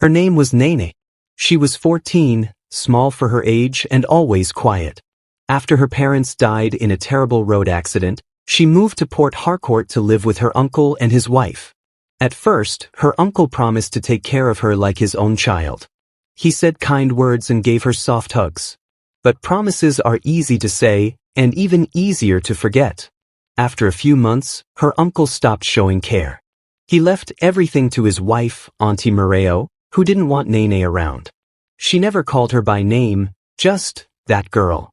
Her name was Nene. She was 14, small for her age and always quiet. After her parents died in a terrible road accident, she moved to Port Harcourt to live with her uncle and his wife. At first, her uncle promised to take care of her like his own child. He said kind words and gave her soft hugs. But promises are easy to say, and even easier to forget. After a few months, her uncle stopped showing care. He left everything to his wife, Auntie Mareo, who didn't want Nene around. She never called her by name, just that girl.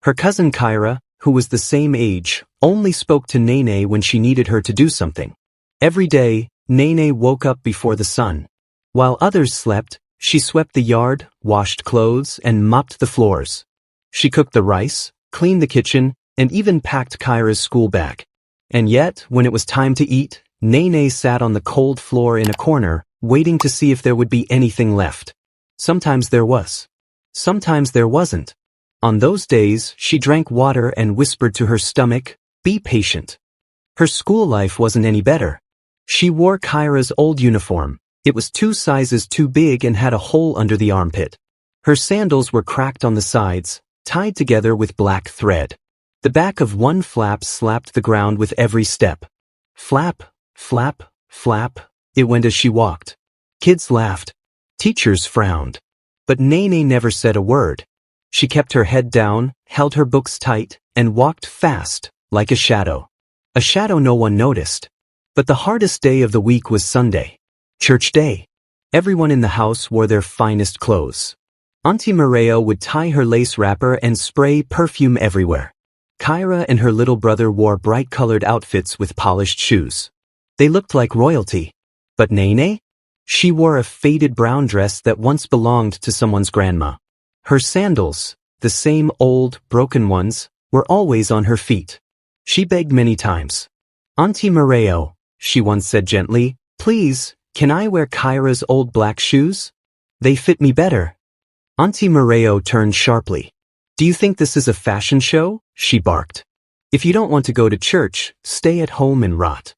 Her cousin Kyra, who was the same age, only spoke to Nene when she needed her to do something. Every day, Nene woke up before the sun. While others slept, she swept the yard, washed clothes, and mopped the floors. She cooked the rice, cleaned the kitchen, and even packed Kyra's school bag. And yet, when it was time to eat, Nene sat on the cold floor in a corner, waiting to see if there would be anything left. Sometimes there was. Sometimes there wasn't. On those days, she drank water and whispered to her stomach, "Be patient." Her school life wasn't any better. She wore Kyra's old uniform. It was 2 sizes too big and had a hole under the armpit. Her sandals were cracked on the sides, tied together with black thread. The back of one flap slapped the ground with every step. Flap, flap, flap, it went as she walked. Kids laughed. Teachers frowned. But Nene never said a word. She kept her head down, held her books tight, and walked fast, like a shadow. A shadow no one noticed. But the hardest day of the week was Sunday. Church day. Everyone in the house wore their finest clothes. Auntie Mareo would tie her lace wrapper and spray perfume everywhere. Kyra and her little brother wore bright-colored outfits with polished shoes. They looked like royalty. But Nene? She wore a faded brown dress that once belonged to someone's grandma. Her sandals, the same old, broken ones, were always on her feet. She begged many times. "Auntie Mareo," she once said gently, "please, can I wear Kyra's old black shoes? They fit me better." Auntie Mareo turned sharply. "Do you think this is a fashion show?" she barked. "If you don't want to go to church, stay at home and rot."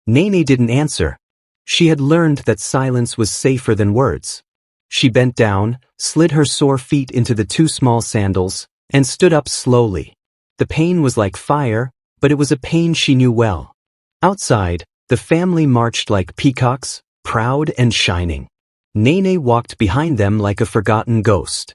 Nene didn't answer. She had learned that silence was safer than words. She bent down, slid her sore feet into the 2 small sandals, and stood up slowly. The pain was like fire, but it was a pain she knew well. Outside, the family marched like peacocks, proud and shining. Nene walked behind them like a forgotten ghost.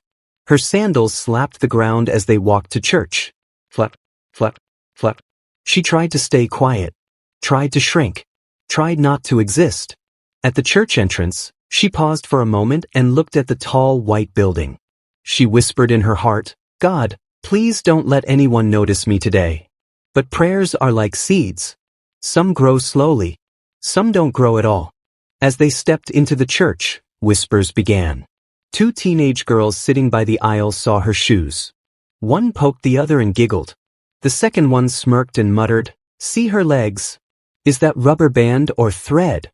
Her sandals slapped the ground as they walked to church. Flap, flap, flap. She tried to stay quiet, tried to shrink, tried not to exist. At the church entrance, she paused for a moment and looked at the tall white building. She whispered in her heart, "God, please don't let anyone notice me today." But prayers are like seeds. Some grow slowly. Some don't grow at all. As they stepped into the church, whispers began. 2 teenage girls sitting by the aisle saw her shoes. One poked the other and giggled. The second one smirked and muttered, "See her legs. Is that rubber band or thread?"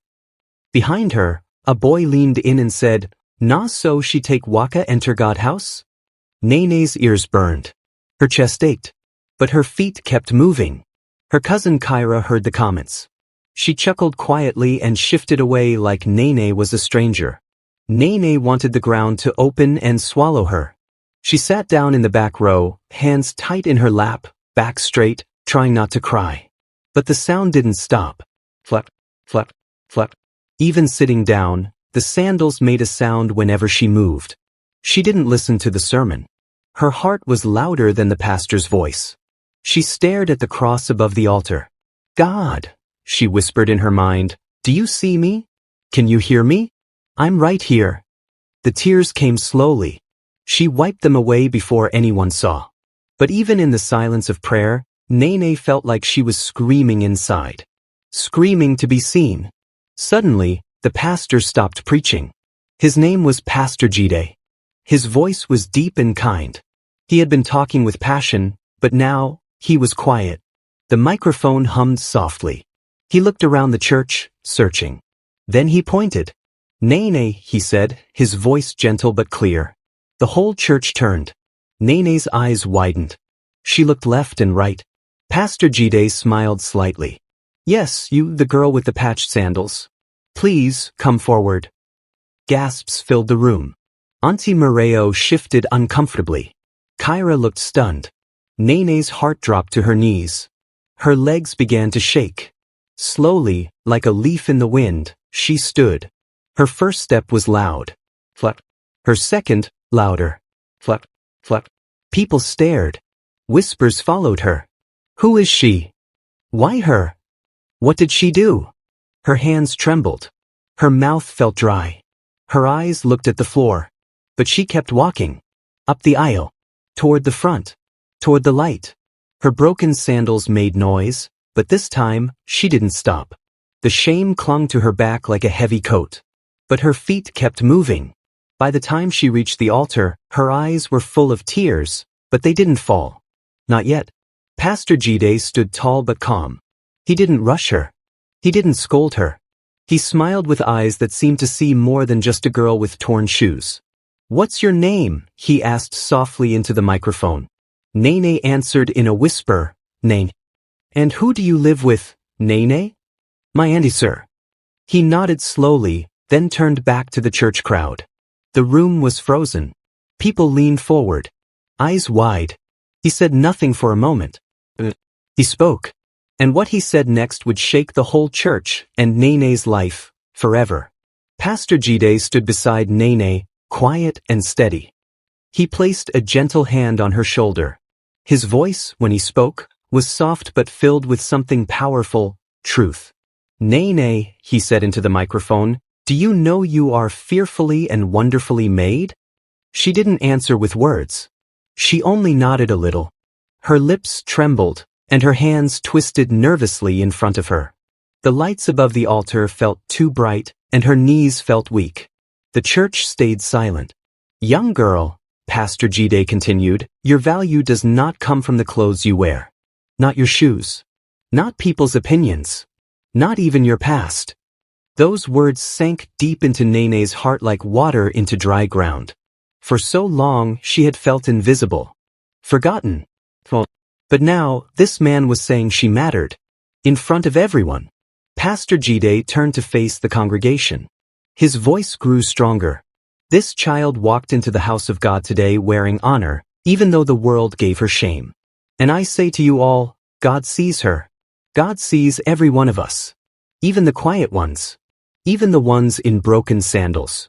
Behind her, a boy leaned in and said, "Na so she take Waka enter God house?" Nene's ears burned. Her chest ached. But her feet kept moving. Her cousin Kyra heard the comments. She chuckled quietly and shifted away like Nene was a stranger. Nene wanted the ground to open and swallow her. She sat down in the back row, hands tight in her lap, back straight, trying not to cry. But the sound didn't stop. Flap, flap, flap. Even sitting down, the sandals made a sound whenever she moved. She didn't listen to the sermon. Her heart was louder than the pastor's voice. She stared at the cross above the altar. "God," she whispered in her mind, "do you see me? Can you hear me? I'm right here." The tears came slowly. She wiped them away before anyone saw. But even in the silence of prayer, Nene felt like she was screaming inside. Screaming to be seen. Suddenly, the pastor stopped preaching. His name was Pastor Gide. His voice was deep and kind. He had been talking with passion, but now, he was quiet. The microphone hummed softly. He looked around the church, searching. Then he pointed. "Nene," he said, his voice gentle but clear. The whole church turned. Nene's eyes widened. She looked left and right. Pastor Gide smiled slightly. "Yes, you, the girl with the patched sandals. Please, come forward." Gasps filled the room. Auntie Moreo shifted uncomfortably. Kyra looked stunned. Nene's heart dropped to her knees. Her legs began to shake. Slowly, like a leaf in the wind, she stood. Her first step was loud. Flap. Her second, louder. Flap, flap. People stared. Whispers followed her. Who is she? Why her? What did she do? Her hands trembled. Her mouth felt dry. Her eyes looked at the floor. But she kept walking. Up the aisle. Toward the front. Toward the light. Her broken sandals made noise, but this time, she didn't stop. The shame clung to her back like a heavy coat. But her feet kept moving. By the time she reached the altar, her eyes were full of tears, but they didn't fall. Not yet. Pastor Jide stood tall but calm. He didn't rush her. He didn't scold her. He smiled with eyes that seemed to see more than just a girl with torn shoes. "What's your name?" he asked softly into the microphone. Nene answered in a whisper, "Nene." "And who do you live with, Nene?" "My auntie, sir." He nodded slowly, then turned back to the church crowd. The room was frozen. People leaned forward, eyes wide. He said nothing for a moment. He spoke. And what he said next would shake the whole church and Nene's life, forever. Pastor Jide stood beside Nene, quiet and steady. He placed a gentle hand on her shoulder. His voice, when he spoke, was soft but filled with something powerful, truth. "Nene," he said into the microphone, "do you know you are fearfully and wonderfully made?" She didn't answer with words. She only nodded a little. Her lips trembled, and her hands twisted nervously in front of her. The lights above the altar felt too bright, and her knees felt weak. The church stayed silent. "Young girl," Pastor Jide continued, "your value does not come from the clothes you wear. Not your shoes. Not people's opinions. Not even your past." Those words sank deep into Nene's heart like water into dry ground. For so long, she had felt invisible. Forgotten. But now, this man was saying she mattered. In front of everyone. Pastor Jide turned to face the congregation. His voice grew stronger. This child walked into the house of God today wearing honor, even though the world gave her shame. And I say to you all, God sees her. God sees every one of us. Even the quiet ones. Even the ones in broken sandals.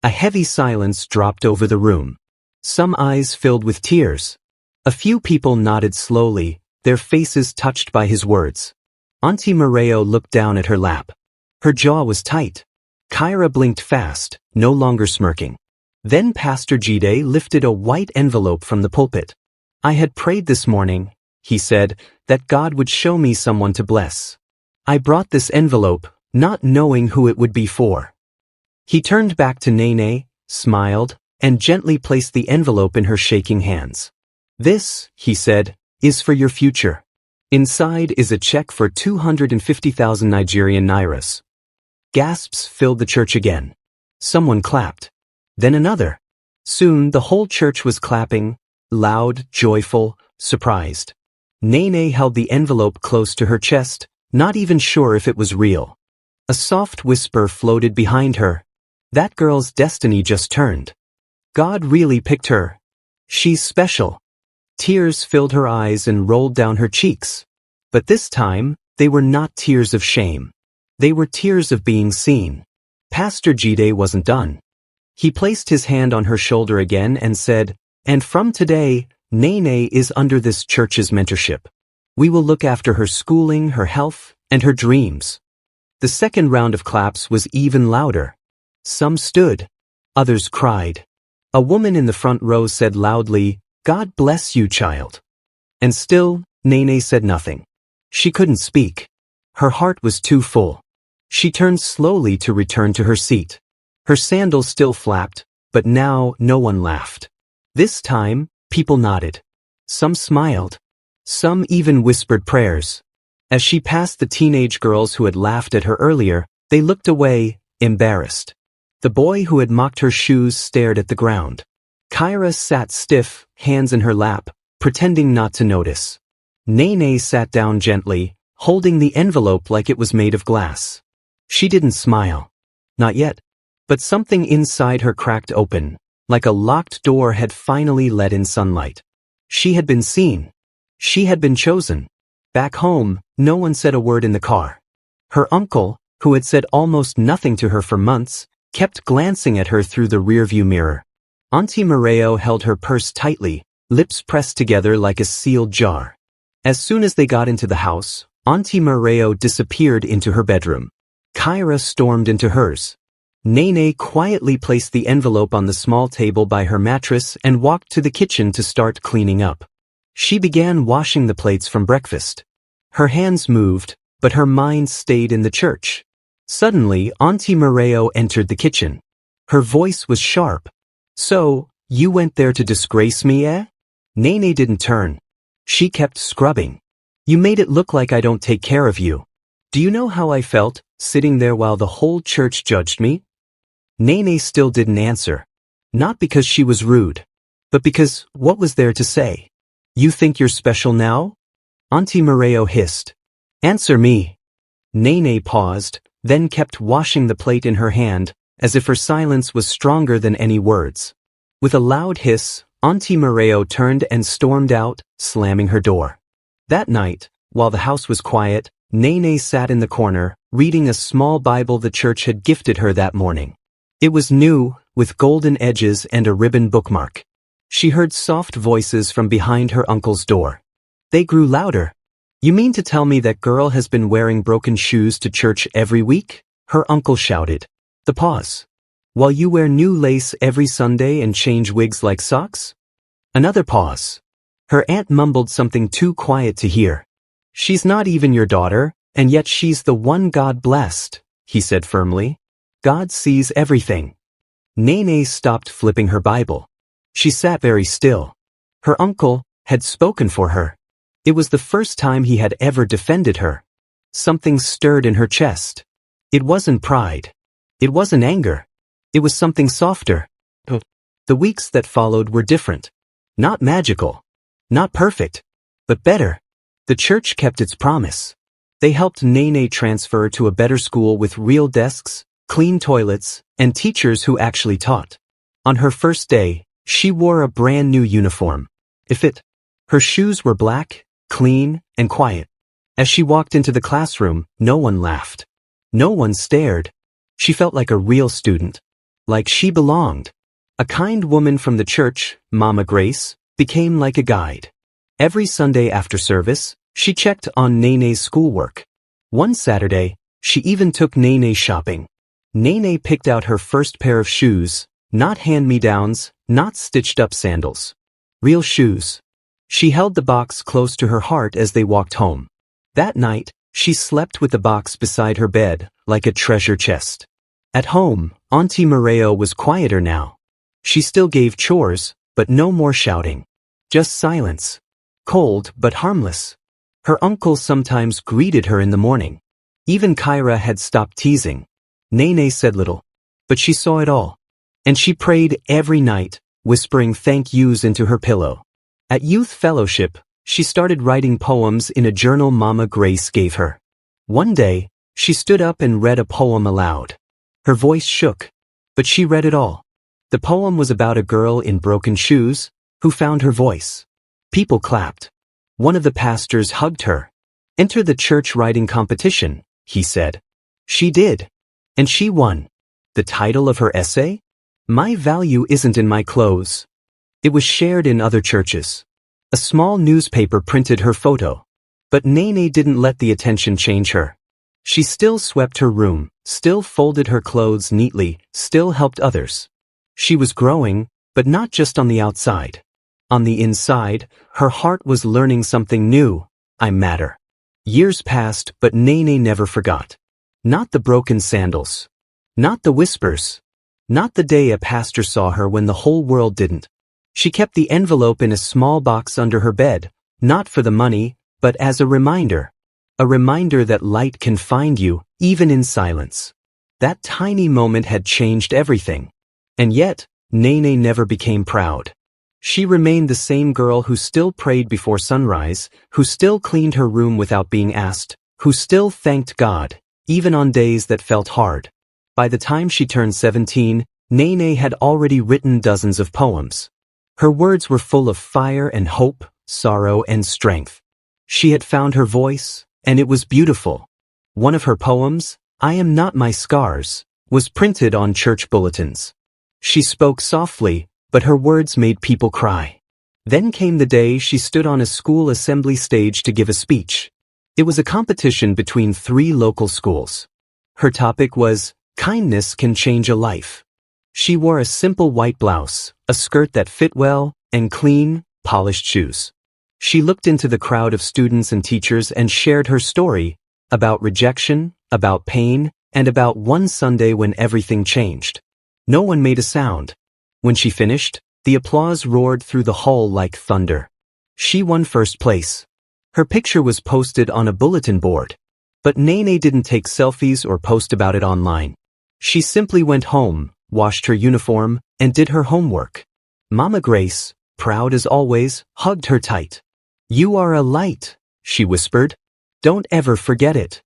A heavy silence dropped over the room. Some eyes filled with tears. A few people nodded slowly, their faces touched by his words. Auntie Moreo looked down at her lap. Her jaw was tight. Kyra blinked fast, no longer smirking. Then Pastor Jide lifted a white envelope from the pulpit. "I had prayed this morning," he said, "that God would show me someone to bless. I brought this envelope, not knowing who it would be for." He turned back to Nene, smiled, and gently placed the envelope in her shaking hands. "This," he said, "is for your future. Inside is a check for 250,000 Nigerian nairas." Gasps filled the church again. Someone clapped. Then another. Soon the whole church was clapping, loud, joyful, surprised. Nene held the envelope close to her chest, not even sure if it was real. A soft whisper floated behind her. That girl's destiny just turned. God really picked her. She's special. Tears filled her eyes and rolled down her cheeks. But this time, they were not tears of shame. They were tears of being seen. Pastor Jide wasn't done. He placed his hand on her shoulder again and said, "And from today, Nene is under this church's mentorship. We will look after her schooling, her health, and her dreams." The second round of claps was even louder. Some stood. Others cried. A woman in the front row said loudly, "God bless you, child." And still, Nene said nothing. She couldn't speak. Her heart was too full. She turned slowly to return to her seat. Her sandals still flapped, but now no one laughed. This time, people nodded. Some smiled. Some even whispered prayers. As she passed the teenage girls who had laughed at her earlier, they looked away, embarrassed. The boy who had mocked her shoes stared at the ground. Kyra sat stiff, hands in her lap, pretending not to notice. Nene sat down gently, holding the envelope like it was made of glass. She didn't smile. Not yet. But something inside her cracked open, like a locked door had finally let in sunlight. She had been seen. She had been chosen. Back home, no one said a word in the car. Her uncle, who had said almost nothing to her for months, kept glancing at her through the rearview mirror. Auntie Moreo held her purse tightly, lips pressed together like a sealed jar. As soon as they got into the house, Auntie Moreo disappeared into her bedroom. Kyra stormed into hers. Nene quietly placed the envelope on the small table by her mattress and walked to the kitchen to start cleaning up. She began washing the plates from breakfast. Her hands moved, but her mind stayed in the church. Suddenly, Auntie Moreo entered the kitchen. Her voice was sharp. "So, you went there to disgrace me, eh?" Nene didn't turn. She kept scrubbing. "You made it look like I don't take care of you. Do you know how I felt, sitting there while the whole church judged me?" Nene still didn't answer. Not because she was rude, but because, what was there to say? "You think you're special now?" Auntie Moreo hissed. "Answer me." Nene paused, then kept washing the plate in her hand, as if her silence was stronger than any words. With a loud hiss, Auntie Moreo turned and stormed out, slamming her door. That night, while the house was quiet, Nene sat in the corner, reading a small Bible the church had gifted her that morning. It was new, with golden edges and a ribbon bookmark. She heard soft voices from behind her uncle's door. They grew louder. "You mean to tell me that girl has been wearing broken shoes to church every week?" her uncle shouted. The pause. "While you wear new lace every Sunday and change wigs like socks?" Another pause. Her aunt mumbled something too quiet to hear. "She's not even your daughter, and yet she's the one God blessed," he said firmly. "God sees everything." Nene stopped flipping her Bible. She sat very still. Her uncle had spoken for her. It was the first time he had ever defended her. Something stirred in her chest. It wasn't pride. It wasn't anger. It was something softer. The weeks that followed were different. Not magical. Not perfect. But better. The church kept its promise. They helped Nene transfer to a better school with real desks, clean toilets, and teachers who actually taught. On her first day, she wore a brand new uniform. It fit. Her shoes were black, clean, and quiet. As she walked into the classroom, no one laughed. No one stared. She felt like a real student. Like she belonged. A kind woman from the church, Mama Grace, became like a guide. Every Sunday after service, she checked on Nene's schoolwork. One Saturday, she even took Nene shopping. Nene picked out her first pair of shoes, not hand-me-downs, not stitched-up sandals. Real shoes. She held the box close to her heart as they walked home. That night, she slept with the box beside her bed, like a treasure chest. At home, Auntie Moreo was quieter now. She still gave chores, but no more shouting. Just silence. Cold but harmless. Her uncle sometimes greeted her in the morning. Even Kyra had stopped teasing. Nene said little, but she saw it all. And she prayed every night, whispering thank yous into her pillow. At youth fellowship, she started writing poems in a journal Mama Grace gave her. One day, she stood up and read a poem aloud. Her voice shook, but she read it all. The poem was about a girl in broken shoes who found her voice. People clapped. One of the pastors hugged her. "Enter the church writing competition," he said. She did. And she won. The title of her essay? "My Value Isn't in My Clothes." It was shared in other churches. A small newspaper printed her photo. But Nene didn't let the attention change her. She still swept her room, still folded her clothes neatly, still helped others. She was growing, but not just on the outside. On the inside, her heart was learning something new. I matter. Years passed, but Nene never forgot. Not the broken sandals. Not the whispers. Not the day a pastor saw her when the whole world didn't. She kept the envelope in a small box under her bed, not for the money, but as a reminder. A reminder that light can find you, even in silence. That tiny moment had changed everything. And yet, Nene never became proud. She remained the same girl who still prayed before sunrise, who still cleaned her room without being asked, who still thanked God, even on days that felt hard. By the time she turned 17, Nene had already written dozens of poems. Her words were full of fire and hope, sorrow and strength. She had found her voice, and it was beautiful. One of her poems, I Am Not My Scars, was printed on church bulletins. She spoke softly, but her words made people cry. Then came the day she stood on a school assembly stage to give a speech. It was a competition between 3 local schools. Her topic was, Kindness Can Change a Life. She wore a simple white blouse, a skirt that fit well, and clean, polished shoes. She looked into the crowd of students and teachers and shared her story about rejection, about pain, and about one Sunday when everything changed. No one made a sound. When she finished, the applause roared through the hall like thunder. She won first place. Her picture was posted on a bulletin board. But Nene didn't take selfies or post about it online. She simply went home, washed her uniform, and did her homework. Mama Grace, proud as always, hugged her tight. You are a light, she whispered. Don't ever forget it.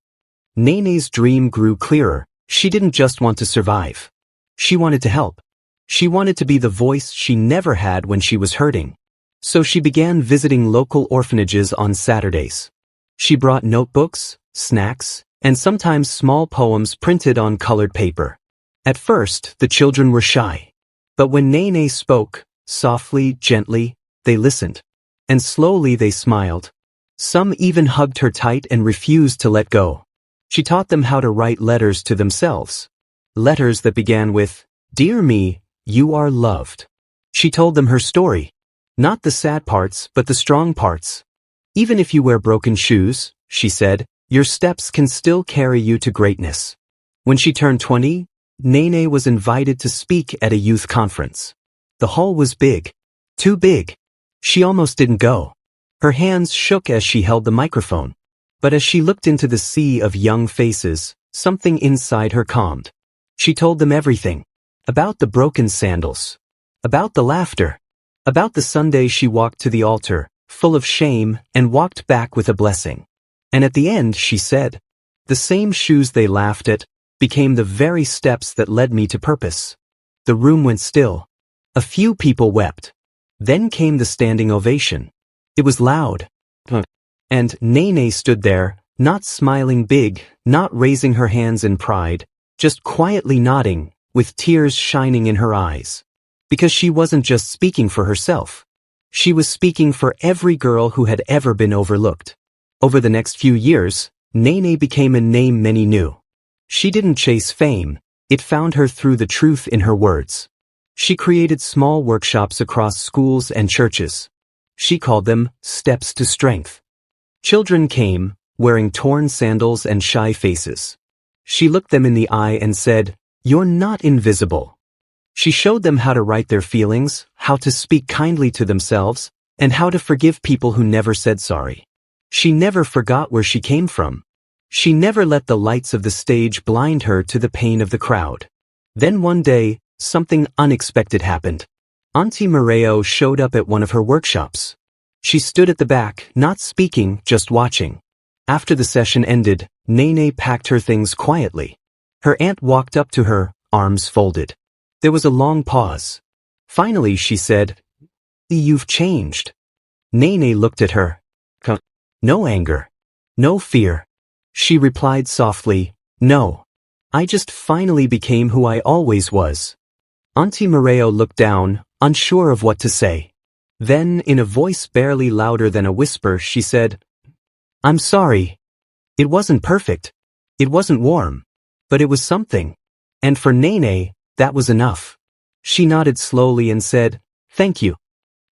Nene's dream grew clearer. She didn't just want to survive. She wanted to help. She wanted to be the voice she never had when she was hurting. So she began visiting local orphanages on Saturdays. She brought notebooks, snacks, and sometimes small poems printed on colored paper. At first, the children were shy. But when Nene spoke, softly, gently, they listened. And slowly they smiled. Some even hugged her tight and refused to let go. She taught them how to write letters to themselves. Letters that began with, Dear me, you are loved. She told them her story. Not the sad parts, but the strong parts. Even if you wear broken shoes, she said, your steps can still carry you to greatness. When she turned 20, Nene was invited to speak at a youth conference. The hall was big. Too big. She almost didn't go. Her hands shook as she held the microphone. But as she looked into the sea of young faces, something inside her calmed. She told them everything. About the broken sandals. About the laughter. About the Sunday she walked to the altar, full of shame, and walked back with a blessing. And at the end, she said, the same shoes they laughed at became the very steps that led me to purpose. The room went still. A few people wept. Then came the standing ovation. It was loud. And Nene stood there, not smiling big, not raising her hands in pride, just quietly nodding, with tears shining in her eyes. Because she wasn't just speaking for herself. She was speaking for every girl who had ever been overlooked. Over the next few years, Nene became a name many knew. She didn't chase fame, it found her through the truth in her words. She created small workshops across schools and churches. She called them Steps to Strength. Children came, wearing torn sandals and shy faces. She looked them in the eye and said, You're not invisible. She showed them how to write their feelings, how to speak kindly to themselves, and how to forgive people who never said sorry. She never forgot where she came from. She never let the lights of the stage blind her to the pain of the crowd. Then one day, something unexpected happened. Auntie Mareo showed up at one of her workshops. She stood at the back, not speaking, just watching. After the session ended, Nene packed her things quietly. Her aunt walked up to her, arms folded. There was a long pause. Finally, she said, You've changed. Nene looked at her. No anger. No fear. She replied softly, No. I just finally became who I always was. Auntie Mareo looked down, unsure of what to say. Then, in a voice barely louder than a whisper, she said, I'm sorry. It wasn't perfect. It wasn't warm. But it was something. And for Nene, that was enough. She nodded slowly and said, Thank you.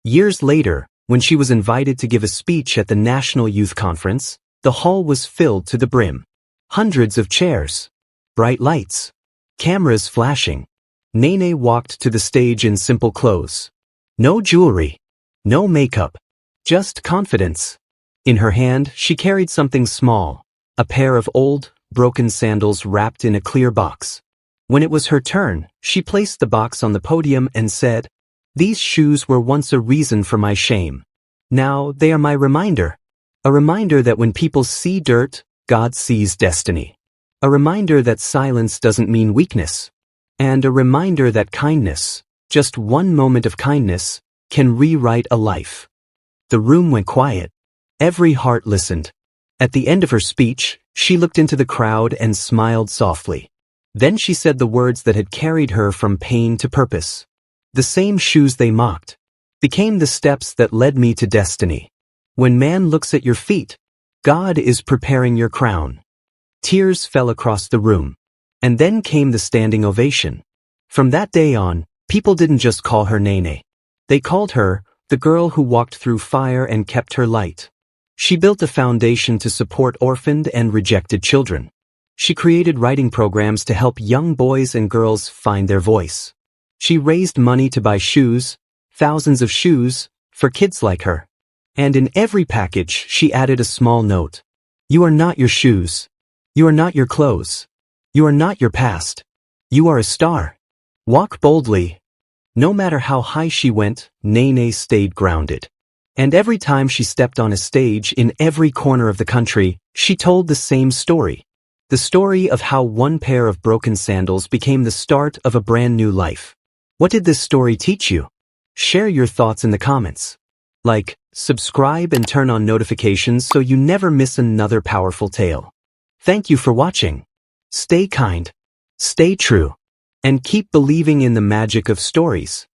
Years later, when she was invited to give a speech at the National Youth Conference, the hall was filled to the brim. Hundreds of chairs. Bright lights. Cameras flashing. Nene walked to the stage in simple clothes. No jewelry. No makeup. Just confidence. In her hand, she carried something small. A pair of old, broken sandals wrapped in a clear box. When it was her turn, she placed the box on the podium and said, These shoes were once a reason for my shame. Now they are my reminder. A reminder that when people see dirt, God sees destiny. A reminder that silence doesn't mean weakness. And a reminder that kindness, just one moment of kindness, can rewrite a life. The room went quiet. Every heart listened. At the end of her speech, she looked into the crowd and smiled softly. Then she said the words that had carried her from pain to purpose. The same shoes they mocked became the steps that led me to destiny. When man looks at your feet, God is preparing your crown. Tears fell across the room. And then came the standing ovation. From that day on, people didn't just call her Nene. They called her the girl who walked through fire and kept her light. She built a foundation to support orphaned and rejected children. She created writing programs to help young boys and girls find their voice. She raised money to buy shoes, thousands of shoes, for kids like her. And in every package, she added a small note. You are not your shoes. You are not your clothes. You are not your past. You are a star. Walk boldly. No matter how high she went, Nene stayed grounded. And every time she stepped on a stage in every corner of the country, she told the same story. The story of how one pair of broken sandals became the start of a brand new life. What did this story teach you? Share your thoughts in the comments. Like, subscribe and turn on notifications so you never miss another powerful tale. Thank you for watching. Stay kind, stay true, and keep believing in the magic of stories.